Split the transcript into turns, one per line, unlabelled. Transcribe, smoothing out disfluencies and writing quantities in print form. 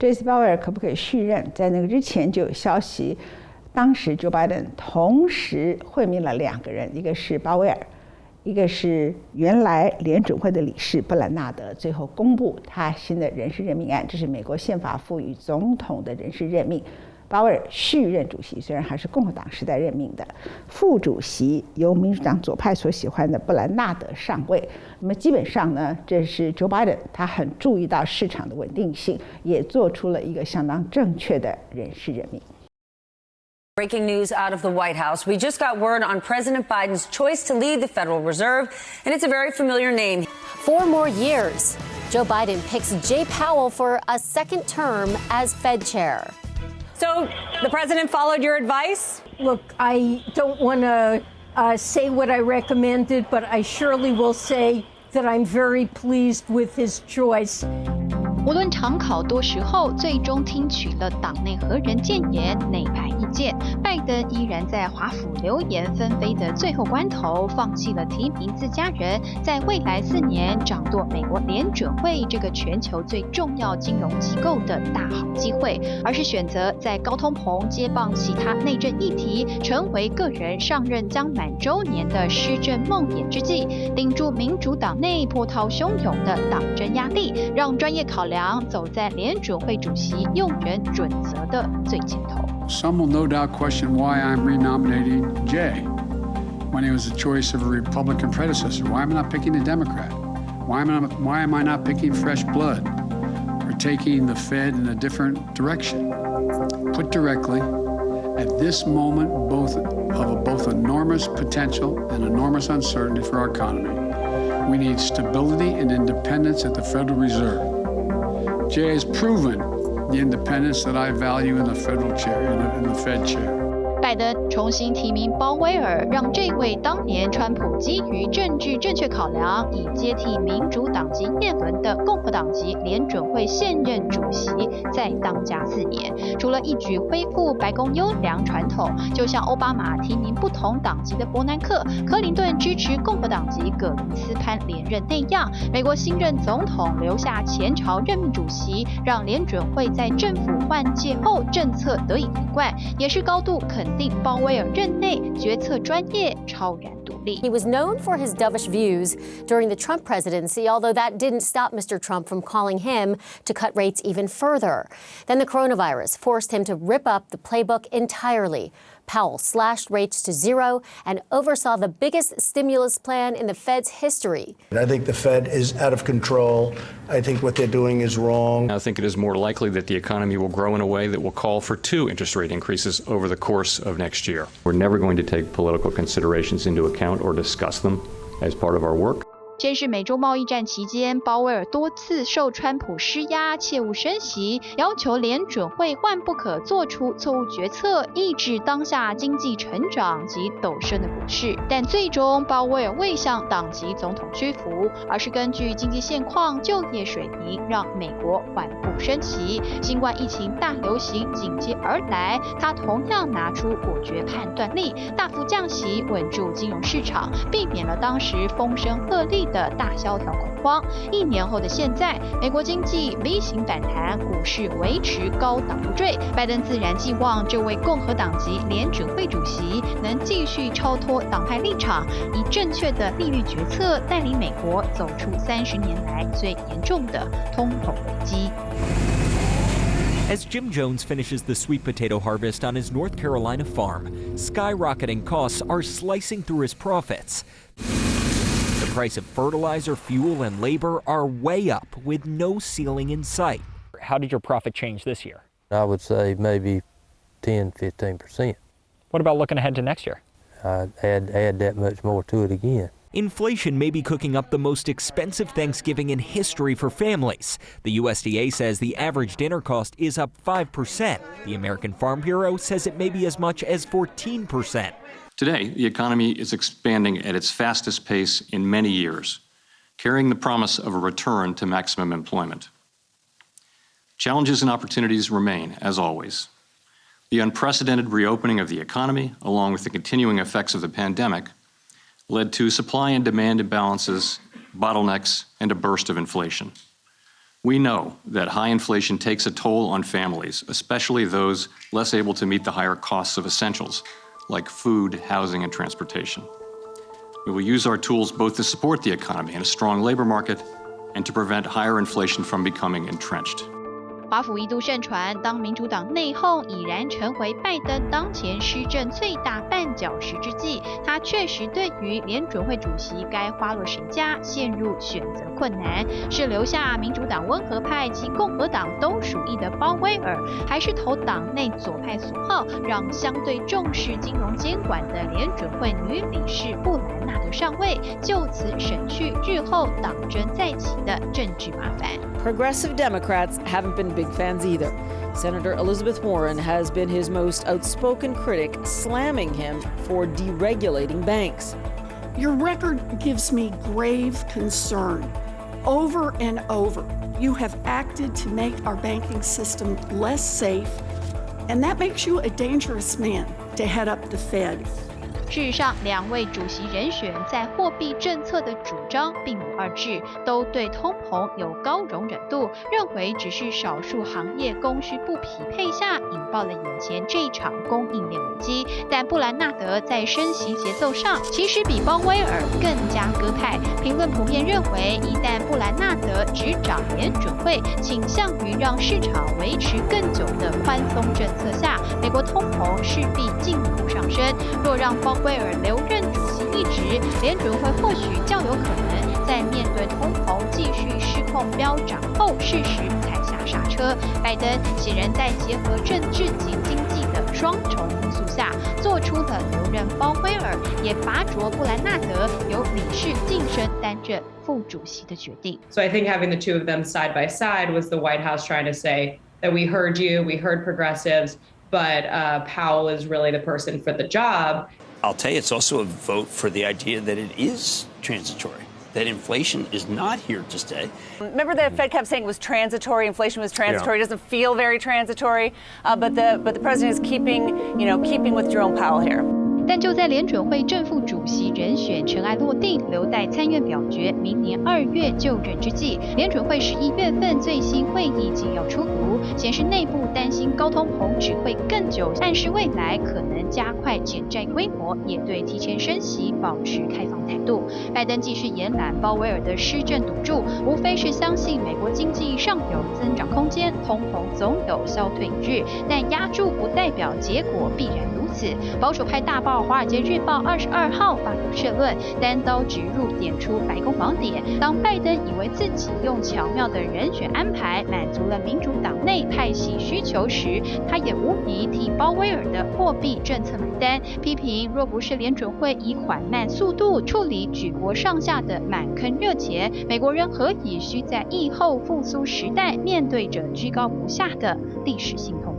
这次鲍威尔可不可以续任？在那个之前就有消息，当时 Joe Biden 同时会面了2个人，一个是鲍威尔，一个是原来联准会的理事布兰纳德，最后公布他新的人事任命案，这是美国宪法赋予总统的人事任命。鲍威尔续任主席，虽然还是共和党时代任命的，副主席由民主党左派所喜欢的布兰纳德上位。那么基本上呢，这是 Joe Biden 他很注意到市场的稳定性，也做出了一个相当正确的人事任命。
Breaking news out of the White House. We just got word on President Biden's choice to lead the Federal Reserve, and it's a very familiar name.
4 more years. Joe Biden picks Jay Powell for a second term as Fed chair.
So the president followed your advice?
Look, I don't want to say what I recommended, but I surely will say that I'm very pleased with his choice.
无论常考多时候，最终听取了党内何人谏言、内派意见，拜登依然在华府流言纷飞的最后关头，放弃了提名自家人，在未来4年掌舵美国联准会这个全球最重要金融机构的大好机会，而是选择在高通膨接棒其他内政议题，成为个人上任将满周年的施政梦魇之际，顶住民主党内波涛汹涌的党争压力，让专业考量走在联准会主席用人准则的最前头。
Some will no doubt question why I'm renominating Jay when he was the choice of a Republican predecessor. Why am I not picking a Democrat? Why am I not picking fresh blood or taking the Fed in a different direction? Put directly, at this moment, both enormous potential and enormous uncertainty for our economy, we need stability and independence at the Federal Reserve. Jay has proven the independence that I value in the federal chair, in the Fed chair.
拜登重新提名鲍威尔，让这位当年川普基于政治正确考量，以接替民主党籍叶伦的共和党籍联准会现任主席再当家4年。除了一举恢复白宫优良传统，就像奥巴马提名不同党籍的伯南克、克林顿支持共和党籍葛林斯潘连任那样，美国新任总统留下前朝任命主席，让联准会在政府换届后政策得以连贯，也是高度肯定鲍威尔任内决策专业超然独立。
He was known for his dovish views during the Trump presidency, although that didn't stop Mr. Trump from calling him to cut rates even further. Then the coronavirus forced him to rip up the playbook entirely. Powell slashed rates to 0 and oversaw the biggest stimulus plan in the Fed's history.
I think the Fed is out of control. I think what they're doing is wrong.
I think it is more likely that the economy will grow in a way that will call for 2 interest rate increases over the course of next year. We're never going to take political considerations into account or discuss them as part of our work.
先是美洲贸易战期间，鲍威尔多次受川普施压，切勿升息，要求联准会万不可做出错误决策，抑制当下经济成长及陡升的股市。但最终，鲍威尔未向党籍总统屈服，而是根据经济现况、就业水平，让美国缓步升息。新冠疫情大流行紧接而来，他同样拿出果决判断力，大幅降息，稳住金融市场，避免了当时风声鹤唳的大萧条恐慌。1年后的现在，美国经济 V 型反弹，股市维持高档不坠。拜登自然寄望这位共和党籍联准会主席能继续超脱党派立场，以正确的利率决策带领美国走出30年来最严重的通膨危机。
As Jim Jones finishes the sweet potato harvest on his North Carolina farm, skyrocketing costs are slicing through his profits. The price of fertilizer, fuel, and labor are way up with no ceiling in sight.
How did your profit change this year?
I would say maybe 10-15%.
What about looking ahead to next year?
I'd add that much more to it again.
Inflation may be cooking up the most expensive Thanksgiving in history for families. The USDA says the average dinner cost is up 5%. The American Farm Bureau says it may be as much as 14%.
Today, the economy is expanding at its fastest pace in many years, carrying the promise of a return to maximum employment. Challenges and opportunities remain, as always. The unprecedented reopening of the economy, along with the continuing effects of the pandemic, led to supply and demand imbalances, bottlenecks, and a burst of inflation. We know that high inflation takes a toll on families, especially those less able to meet the higher costs of essentials like food, housing, and transportation. We will use our tools both to support the economy and a strong labor market and to prevent higher inflation from becoming entrenched.
华府一度盛传，当民主党内讧已然成为拜登当前施政最大绊脚石之际，他确实对于联准会主席该花落谁家陷入选择困难：是留下民主党温和派及共和党都属意的鲍威尔，还是投党内左派所好，让相对重视金融监管的联准会女理事布兰纳德上位，就此省去日后党争再起的政治麻烦。
Progressive Democrats haven't been big fans either. Senator Elizabeth Warren has been his most outspoken critic, slamming him for deregulating banks.
Your record gives me grave concern. Over and over, you have acted to make our banking system less safe, and that makes you a dangerous man to head up the Fed.
事实上，两位主席人选在货币政策的主张并无二致，都对通膨有高容忍度，认为只是少数行业供需不匹配下引爆了眼前这一场供应链危机。但布兰纳德在升息节奏上其实比鲍威尔更加鸽派。评论普遍认为，一旦布兰纳德执掌联准会，倾向于让市场维持更久的宽松政策下，美国通膨势必进一步上升。若让鲍威尔留任主席一职，联准会或许较有可能在面对通膨继续失控飙涨后，适时踩下刹车。拜登显然在结合政治及经济的双重因素下，做出了留任鲍威尔，也拔擢布兰纳德由理事晋升担任副主席的决定。
So I think having the two of them side by side was the White House trying to say that we heard you, we heard progressives, but Powell is really the person for the job.
I'll tell you, it's also a vote for the idea that it is transitory, that inflation is not here to stay.
Remember the Fed kept saying it was transitory, inflation was transitory. It doesn't feel very transitory, but the president is keeping with Jerome Powell here.
但就在联准会正副主席人选尘埃落定，留待参院表决，明年2月就任之际，联准会11月份最新会议纪要出炉，显示内部担心高通膨只会更久，暗示未来可能加快减债规模，也对提前升息保持开放态度。拜登继续延揽鲍威尔的施政赌注，无非是相信美国经济尚有增长空间，通膨总有消退一日，但压注不代表结果必然如此。保守派大报《华尔街日报》22号发布社论，单刀直入点出白宫盲点。当拜登以为自己用巧妙的人选安排满足了民主党内派系需求时，他也无疑替鲍威尔的货币政策买单，批评若不是联准会以缓慢速度处理举国上下的满坑热钱，美国人何以需在疫后复苏时代面对着居高不下的历史性通